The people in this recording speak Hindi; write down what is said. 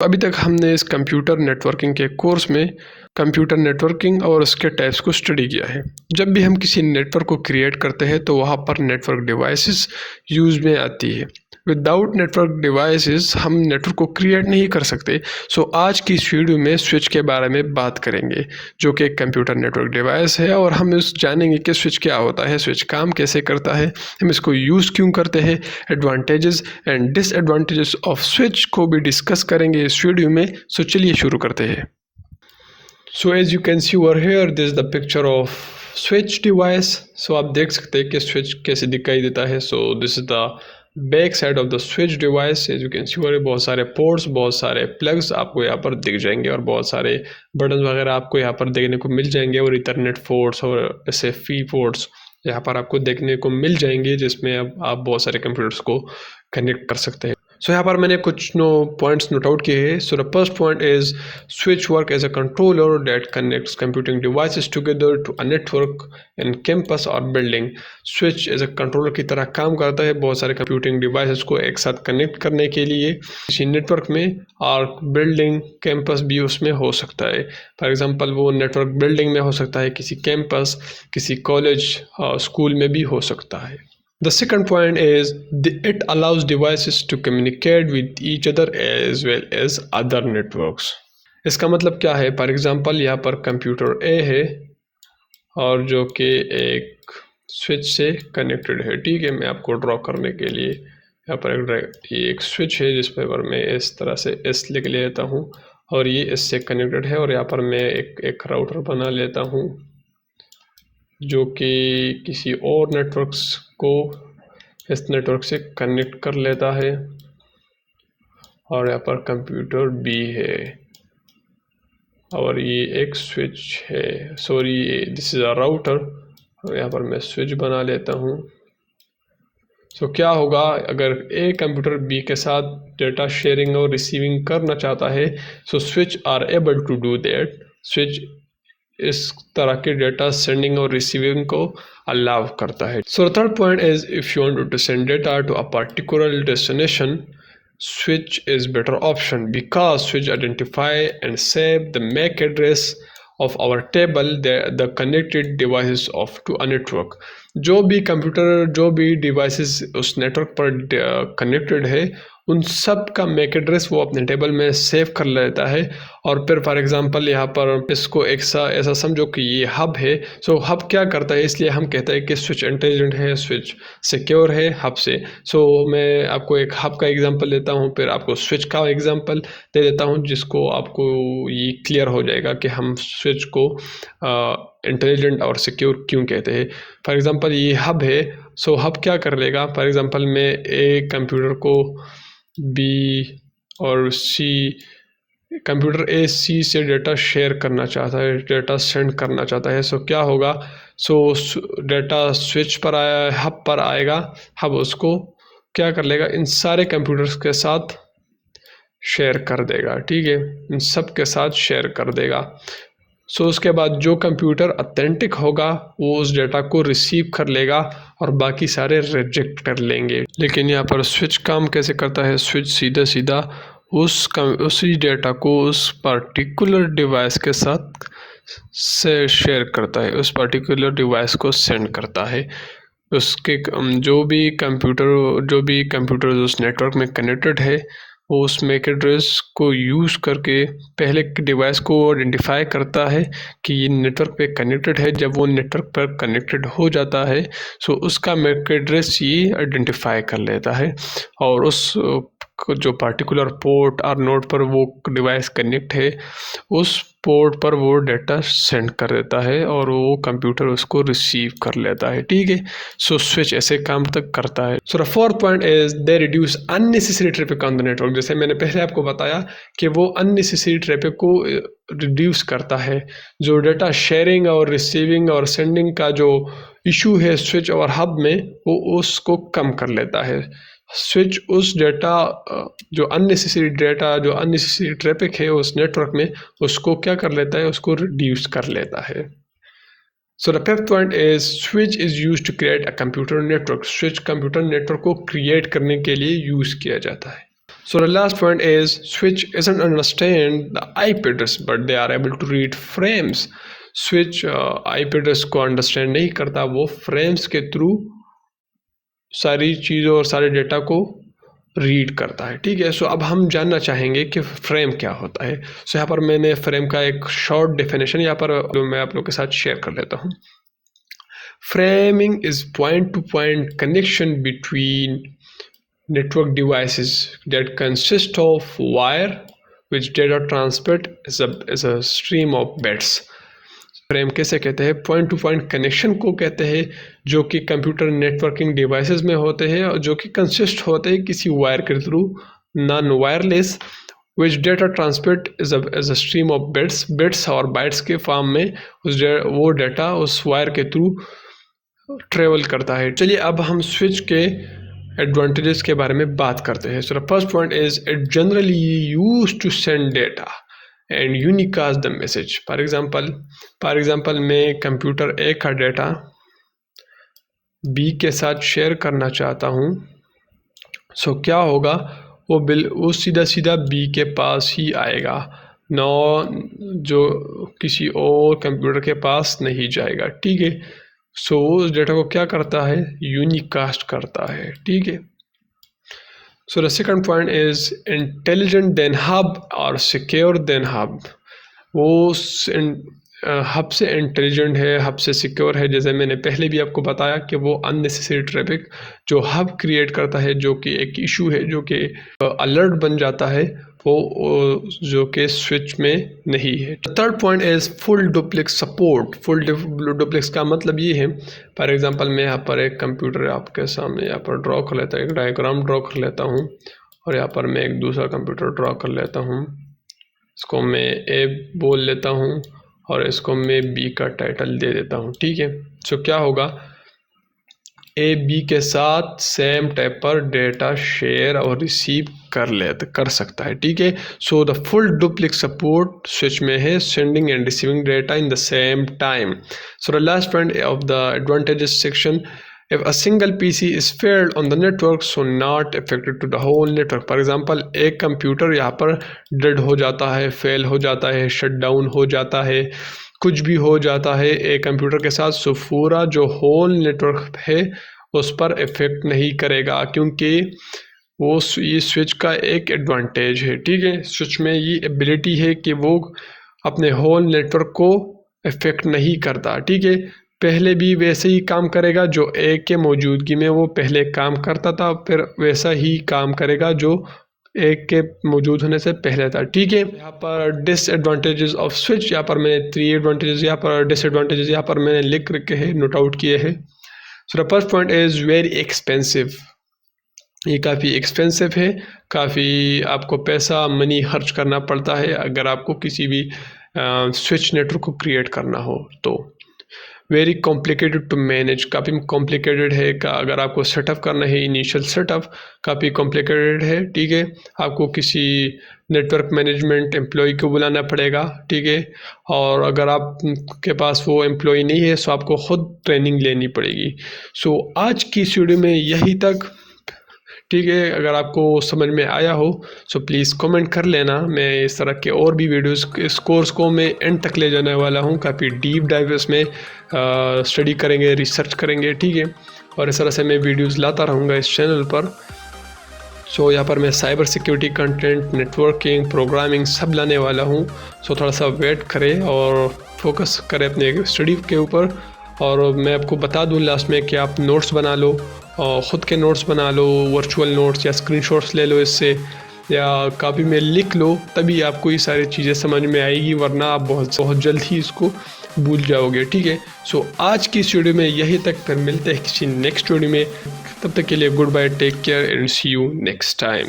अभी तक हमने इस कंप्यूटर नेटवर्किंग के कोर्स में कंप्यूटर नेटवर्किंग और उसके टाइप्स को स्टडी किया है। जब भी हम किसी नेटवर्क को क्रिएट करते हैं तो वहाँ पर नेटवर्क डिवाइसेस यूज़ में आती है। विदाउट नेटवर्क डिवाइसेस हम नेटवर्क को क्रिएट नहीं कर सकते। सो आज की इस वीडियो में स्विच के बारे में बात करेंगे, जो कि एक कंप्यूटर नेटवर्क डिवाइस है, और हम इस जानेंगे कि स्विच क्या होता है, स्विच काम कैसे करता है, हम इसको यूज़ क्यों करते हैं, advantages and disadvantages off switch को भी डिस्कस करेंगे इस वीडियो में। सो चलिए शुरू करते हैं। So as you can see over here, this is the picture of switch device. So आप देख सकते हैं कि स्विच कैसे दिखाई देता है। So this is the back side of the switch device. As you can see over, बहुत सारे पोर्ट्स, बहुत सारे प्लग्स आपको यहाँ पर दिख जाएंगे और बहुत सारे बटन वगैरह आपको यहाँ पर देखने को मिल जाएंगे, और इथरनेट पोर्ट्स और एसएफई पोर्ट्स यहाँ पर आपको देखने को मिल जाएंगे, जिसमें अब आप बहुत सारे कंप्यूटर्स को कनेक्ट कर सकते हैं। सो यहाँ पर मैंने कुछ पॉइंट्स नोट आउट किए हैं। So the first point is switch work as a controller that connects computing devices together to a network in campus और building. Switch as a controller की तरह काम करता है बहुत सारे कंप्यूटिंग डिवाइसेस को एक साथ कनेक्ट करने के लिए किसी नेटवर्क में, और बिल्डिंग कैंपस भी उसमें हो सकता है। फॉर एग्जांपल वो नेटवर्क बिल्डिंग में हो सकता है, किसी कैंपस, किसी कॉलेज, स्कूल में भी हो सकता है। The second point is it allows devices to communicate with each other as well as other networks. इसका मतलब क्या है? फॉर एग्जांपल यहाँ पर कंप्यूटर A है और जो कि एक स्विच से कनेक्टेड है। ठीक है, मैं आपको ड्रॉ करने के लिए यहाँ पर एक स्विच है जिस पर मैं इस तरह से S लिख लेता हूँ, और ये इससे कनेक्टेड है, और यहाँ पर मैं एक राउटर बना लेता हूँ जो कि किसी और नेटवर्क्स को इस नेटवर्क से कनेक्ट कर लेता है। और यहाँ पर कंप्यूटर B है और ये एक स्विच है, sorry this is a router, और यहाँ पर मैं स्विच बना लेता हूँ। सो क्या होगा अगर ए कंप्यूटर B के साथ डेटा शेयरिंग और रिसीविंग करना चाहता है, so switch are able to do that. Switch इस तरह के डेटा सेंडिंग और रिसीविंग को अलाउ करता है। So third point is if you want to send data to a particular destination, switch is better option because switch identify and save the MAC address of our table the connected devices of to a network। जो भी कंप्यूटर, जो भी डिवाइसेस उस नेटवर्क पर कनेक्टेड है, उन सब का मैक एड्रेस वो अपने टेबल में सेव कर लेता है। और फिर फॉर एग्जांपल यहाँ पर इसको ऐसा समझो कि ये हब है। सो हब क्या करता है, इसलिए हम कहते हैं कि स्विच इंटेलिजेंट है, स्विच सिक्योर है हब से। सो मैं आपको एक हब का एग्जांपल देता हूँ, फिर आपको स्विच का एग्जांपल दे देता हूँ, जिसको आपको ये क्लियर हो जाएगा कि हम स्विच को इंटेलिजेंट और सिक्योर क्यों कहते हैं। फॉर एग्जांपल ये हब है, सो हब क्या कर लेगा, फॉर एग्जांपल मैं एक कंप्यूटर को B और C, कंप्यूटर A C से डेटा शेयर करना चाहता है, डेटा सेंड करना चाहता है। सो क्या होगा, सो डेटा स्विच पर आया, हब पर आएगा, हब उसको क्या कर लेगा, इन सारे कंप्यूटर्स के साथ शेयर कर देगा। ठीक है, इन सब के साथ शेयर कर देगा। सो उसके बाद जो कंप्यूटर ऑथेंटिक होगा वो उस डेटा को रिसीव कर लेगा और बाकी सारे रिजेक्ट कर लेंगे। लेकिन यहाँ पर स्विच काम कैसे करता है, स्विच सीधा सीधा उसी डेटा को उस पर्टिकुलर डिवाइस के साथ से शेयर करता है, उस पर्टिकुलर डिवाइस को सेंड करता है। उसके जो भी कंप्यूटर उस नेटवर्क में कनेक्टेड है, वो उस मैक एड्रेस को यूज़ करके पहले डिवाइस को आइडेंटिफाई करता है कि ये नेटवर्क पे कनेक्टेड है। जब वो नेटवर्क पर कनेक्टेड हो जाता है, सो उसका मैक एड्रेस ये आइडेंटिफाई कर लेता है, और उस जो पर्टिकुलर पोर्ट और नोड पर वो डिवाइस कनेक्ट है, उस पोर्ट पर वो डेटा सेंड कर देता है और वो कंप्यूटर उसको रिसीव कर लेता है। ठीक है, सो स्विच ऐसे काम तक करता है। So the fourth point is they reduce unnecessary traffic on the network. जैसे मैंने पहले आपको बताया कि वो अननेसेसरी ट्रैफिक को रिड्यूस करता है। जो डेटा शेयरिंग और रिसीविंग और सेंडिंग का जो इशू है स्विच और हब में, वो उसको कम कर लेता है। स्विच उस डेटा जो अननेसेसरी ट्रैफिक है उस नेटवर्क में, उसको क्या कर लेता है, उसको रिड्यूस कर लेता है। So the fifth point is switch is use to create a computer network. Switch computer network को क्रिएट करने के लिए यूज किया जाता है। So the last point is switch isn't understand the IP address but they are able to read frames. Switch IP address को understand नहीं करता, वो frames के through सारी चीज़ों और सारे डेटा को रीड करता है, ठीक है। सो अब हम जानना चाहेंगे कि फ्रेम क्या होता है। सो यहाँ पर मैंने फ्रेम का एक शॉर्ट डेफिनेशन यहाँ पर मैं आप लोगों के साथ शेयर कर लेता हूँ। Framing is point two point connection between network devices that consist of wire which data transmit is a stream of bits. Frame कैसे कहते हैं? पॉइंट टू पॉइंट कनेक्शन को कहते हैं जो कि कंप्यूटर नेटवर्किंग डिवाइसेस में होते हैं और जो कि कंसिस्ट होते हैं किसी वायर के through, non wireless, which data transmit is a stream of bits और बाइट्स के फॉर्म में वो डेटा उस वायर के थ्रू ट्रेवल करता है। चलिए अब हम स्विच के एडवांटेजेस के बारे में बात करते हैं। So the first point is it generally used to send data and unicast the message. For example मैं कंप्यूटर ए का डेटा बी के साथ शेयर करना चाहता हूँ। सो क्या होगा, वो सीधा बी के पास ही आएगा, जो किसी और कंप्यूटर के पास नहीं जाएगा, ठीक है। सो उस डेटा को क्या करता है? यूनिकास्ट करता है, ठीक है। So the second point is intelligent then hub और सिक्योर देन हब। वो हब से इंटेलिजेंट है, हब से सिक्योर है। जैसे मैंने पहले भी आपको बताया कि वो अननेसेसरी ट्रैफिक जो हब क्रिएट करता है, जो कि एक इशू है, जो कि अलर्ट बन जाता है, वो जो कि स्विच में नहीं है। Third point is full duplex support. Full duplex का मतलब ये है, फॉर एग्जांपल मैं यहाँ पर एक कंप्यूटर आपके सामने यहाँ पर ड्रॉ कर लेता हूँ, एक डायग्राम ड्रॉ कर लेता हूँ और यहाँ पर मैं एक दूसरा कंप्यूटर ड्रॉ कर लेता हूँ। इसको मैं ए बोल लेता हूँ और इसको मैं बी का टाइटल दे देता हूँ, ठीक है। सो क्या होगा, ए बी के साथ सेम टाइप पर डेटा शेयर और रिसीव कर सकता है, ठीक है। So the full duplex support switch में है, sending end receiving data in the same time. So the last point of the advantages section, if a single PC is failed on the network so not affected to the whole network। For example एक कंप्यूटर यहाँ पर डेड हो जाता है, फेल हो जाता है, शट डाउन हो जाता है, कुछ भी हो जाता है एक कंप्यूटर के साथ, सो पूरा जो होल नेटवर्क है उस पर इफेक्ट नहीं करेगा, क्योंकि वो ये स्विच का एक एडवांटेज है, ठीक है। स्विच में ये एबिलिटी है कि वो अपने होल नेटवर्क को इफेक्ट नहीं करता, ठीक है। पहले भी वैसे ही काम करेगा जो एक के मौजूदगी में वो पहले काम करता था, फिर वैसा ही काम करेगा जो एक के मौजूद होने से पहले था, ठीक है। यहाँ पर डिसएडवांटेजेस ऑफ स्विच, यहाँ पर मैंने 3 एडवांटेजेस, यहाँ पर डिसएडवांटेजेस यहाँ पर मैंने लिख रखे हैं, नोट आउट किए हैं। So the first point is very expensive. ये काफ़ी एक्सपेंसिव है, काफ़ी आपको पैसा मनी खर्च करना पड़ता है अगर आपको किसी भी स्विच नेटवर्क को क्रिएट करना हो तो। वेरी कॉम्प्लिकेटेड टू मैनेज, काफ़ी कॉम्प्लिकेटेड है अगर आपको सेटअप करना है, इनिशियल सेटअप काफ़ी कॉम्प्लिकेटेड है, ठीक है। आपको किसी नेटवर्क मैनेजमेंट एम्प्लॉय को बुलाना पड़ेगा, ठीक है। और अगर आप के पास वो एम्प्लॉय नहीं है तो आपको ख़ुद ट्रेनिंग लेनी पड़ेगी। सो आज की इस वीडियो में यही तक, ठीक है। अगर आपको समझ में आया हो सो प्लीज़ कमेंट कर लेना। मैं इस तरह के और भी वीडियोस इस कोर्स को मैं एंड तक ले जाने वाला हूँ, काफ़ी डीप डाइव इसमें स्टडी करेंगे, रिसर्च करेंगे, ठीक है। और इस तरह से मैं वीडियोस लाता रहूँगा इस चैनल पर। सो यहाँ पर मैं cyber security content, networking, programming सब लाने वाला हूँ। सो थोड़ा सा वेट करें और फोकस करें अपने स्टडी के ऊपर। और मैं आपको बता दूँ लास्ट में कि आप नोट्स बना लो और ख़ुद के नोट्स बना लो, वर्चुअल नोट्स या स्क्रीनशॉट्स ले लो इससे, या कॉपी में लिख लो, तभी आपको ये सारी चीज़ें समझ में आएगी, वरना आप बहुत जल्द ही इसको भूल जाओगे, ठीक है। सो आज की इस वीडियो में यही तक, फिर मिलते हैं किसी नेक्स्ट वीडियो में। तब तक के लिए goodbye, take care and see you next time.